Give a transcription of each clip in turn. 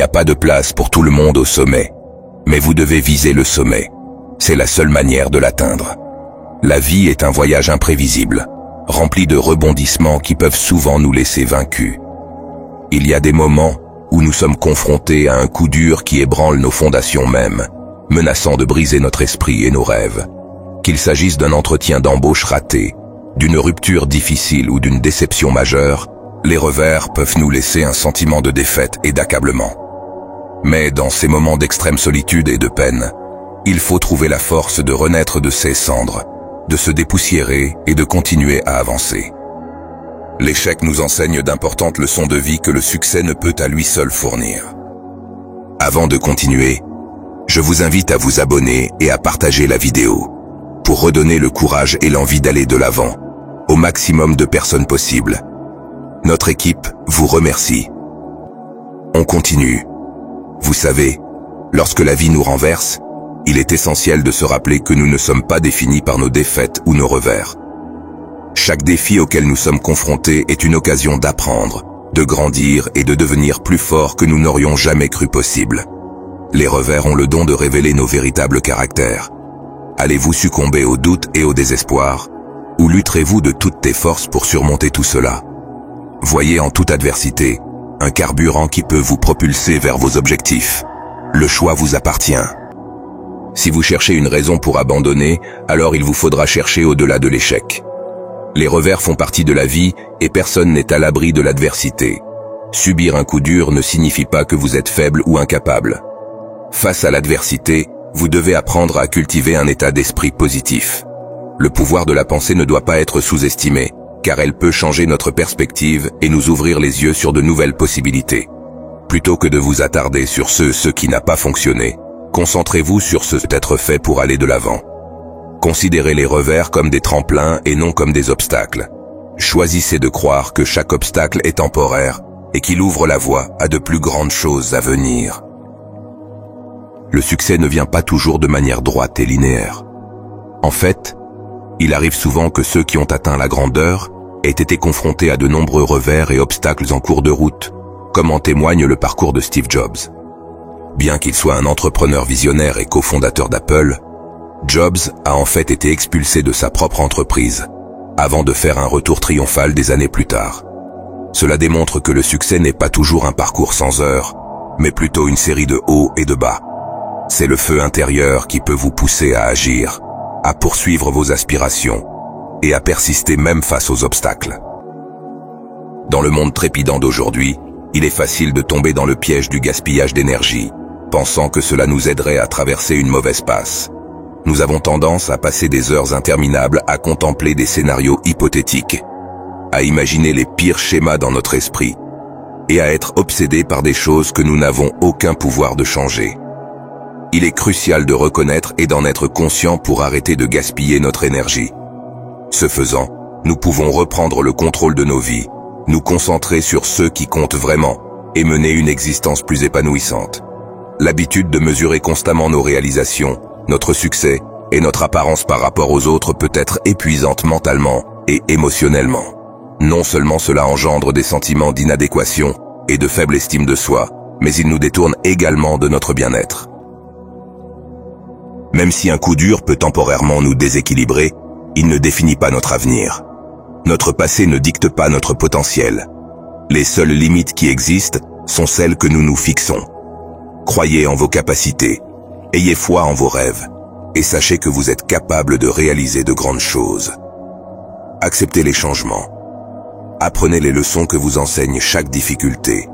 n'y a pas de place pour tout le monde au sommet. Mais vous devez viser le sommet. C'est la seule manière de l'atteindre. La vie est un voyage imprévisible, rempli de rebondissements qui peuvent souvent nous laisser vaincus. Il y a des moments où nous sommes confrontés à un coup dur qui ébranle nos fondations mêmes, menaçant de briser notre esprit et nos rêves. Qu'il s'agisse d'un entretien d'embauche raté, d'une rupture difficile ou d'une déception majeure, les revers peuvent nous laisser un sentiment de défaite et d'accablement. Mais dans ces moments d'extrême solitude et de peine, il faut trouver la force de renaître de ses cendres, de se dépoussiérer et de continuer à avancer. L'échec nous enseigne d'importantes leçons de vie que le succès ne peut à lui seul fournir. Avant de continuer, je vous invite à vous abonner et à partager la vidéo, pour redonner le courage et l'envie d'aller de l'avant, au maximum de personnes possibles. Notre équipe vous remercie. On continue. Vous savez, lorsque la vie nous renverse, il est essentiel de se rappeler que nous ne sommes pas définis par nos défaites ou nos revers. Chaque défi auquel nous sommes confrontés est une occasion d'apprendre, de grandir et de devenir plus forts que nous n'aurions jamais cru possible. Les revers ont le don de révéler nos véritables caractères. Allez-vous succomber au doute et au désespoir, ou lutterez-vous de toutes tes forces pour surmonter tout cela? Voyez en toute adversité un carburant qui peut vous propulser vers vos objectifs. Le choix vous appartient. Si vous cherchez une raison pour abandonner, alors il vous faudra chercher au-delà de l'échec. Les revers font partie de la vie et personne n'est à l'abri de l'adversité. Subir un coup dur ne signifie pas que vous êtes faible ou incapable. Face à l'adversité, vous devez apprendre à cultiver un état d'esprit positif. Le pouvoir de la pensée ne doit pas être sous-estimé, car elle peut changer notre perspective et nous ouvrir les yeux sur de nouvelles possibilités. Plutôt que de vous attarder sur ce qui n'a pas fonctionné, concentrez-vous sur ce qui peut être fait pour aller de l'avant. Considérez les revers comme des tremplins et non comme des obstacles. Choisissez de croire que chaque obstacle est temporaire et qu'il ouvre la voie à de plus grandes choses à venir. Le succès ne vient pas toujours de manière droite et linéaire. En fait, il arrive souvent que ceux qui ont atteint la grandeur aient été confrontés à de nombreux revers et obstacles en cours de route, comme en témoigne le parcours de Steve Jobs. Bien qu'il soit un entrepreneur visionnaire et cofondateur d'Apple, Jobs a en fait été expulsé de sa propre entreprise, avant de faire un retour triomphal des années plus tard. Cela démontre que le succès n'est pas toujours un parcours sans heures, mais plutôt une série de hauts et de bas. C'est le feu intérieur qui peut vous pousser à agir, à poursuivre vos aspirations et à persister même face aux obstacles. Dans le monde trépidant d'aujourd'hui, il est facile de tomber dans le piège du gaspillage d'énergie, pensant que cela nous aiderait à traverser une mauvaise passe. Nous avons tendance à passer des heures interminables à contempler des scénarios hypothétiques, à imaginer les pires schémas dans notre esprit, et à être obsédés par des choses que nous n'avons aucun pouvoir de changer. Il est crucial de reconnaître et d'en être conscient pour arrêter de gaspiller notre énergie. Ce faisant, nous pouvons reprendre le contrôle de nos vies, nous concentrer sur ce qui compte vraiment, et mener une existence plus épanouissante. L'habitude de mesurer constamment nos réalisations, notre succès et notre apparence par rapport aux autres peut être épuisante mentalement et émotionnellement. Non seulement cela engendre des sentiments d'inadéquation et de faible estime de soi, mais il nous détourne également de notre bien-être. Même si un coup dur peut temporairement nous déséquilibrer, il ne définit pas notre avenir. Notre passé ne dicte pas notre potentiel. Les seules limites qui existent sont celles que nous nous fixons. Croyez en vos capacités, ayez foi en vos rêves, et sachez que vous êtes capable de réaliser de grandes choses. Acceptez les changements. Apprenez les leçons que vous enseigne chaque difficulté,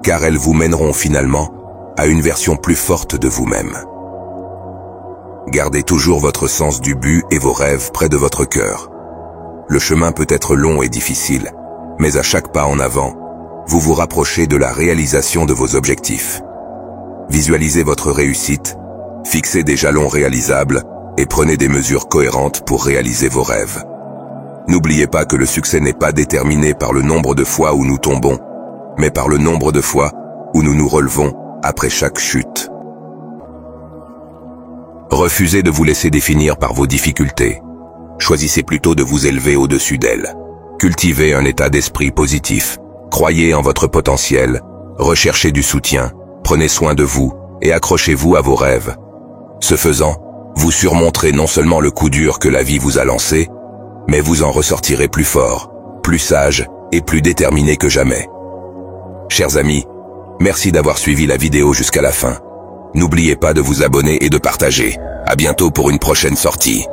car elles vous mèneront finalement à une version plus forte de vous-même. Gardez toujours votre sens du but et vos rêves près de votre cœur. Le chemin peut être long et difficile, mais à chaque pas en avant, vous vous rapprochez de la réalisation de vos objectifs. Visualisez votre réussite, fixez des jalons réalisables et prenez des mesures cohérentes pour réaliser vos rêves. N'oubliez pas que le succès n'est pas déterminé par le nombre de fois où nous tombons, mais par le nombre de fois où nous nous relevons après chaque chute. Refusez de vous laisser définir par vos difficultés. Choisissez plutôt de vous élever au-dessus d'elles. Cultivez un état d'esprit positif. Croyez en votre potentiel. Recherchez du soutien Prenez soin de vous et accrochez-vous à vos rêves. Ce faisant, vous surmonterez non seulement le coup dur que la vie vous a lancé, mais vous en ressortirez plus fort, plus sage et plus déterminé que jamais. Chers amis, merci d'avoir suivi la vidéo jusqu'à la fin. N'oubliez pas de vous abonner et de partager. À bientôt pour une prochaine sortie.